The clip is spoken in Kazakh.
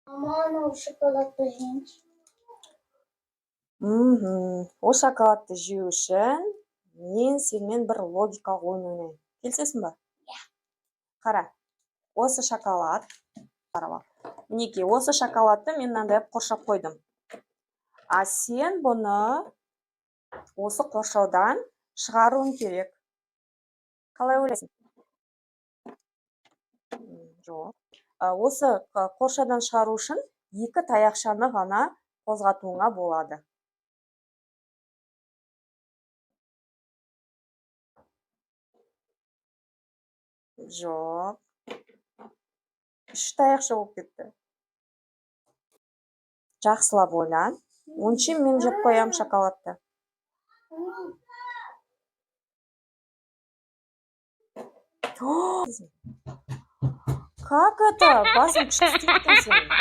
Мама, шоколадты жейміз. О шоколадты жеу үшін мен сенімен бір логикалық ойын ойнайын. Келісесің ба? Қара, осы шоколад. Мінекей, осы шоколадты мен мынандай қоршап қойдым. А сен бұны осы қоршаудан шығаруың керек. Қалай ойлайсың? Жоқ. Осы қоршаудан шығару үшін екі таяқшаны ғана қозғатуыңа болады. Жоқ. Үш таяқша болып кетті. Жақсылап ойлан. Онша мен жеп қоям шоколадты. Как это? Басың күшті істейді сен.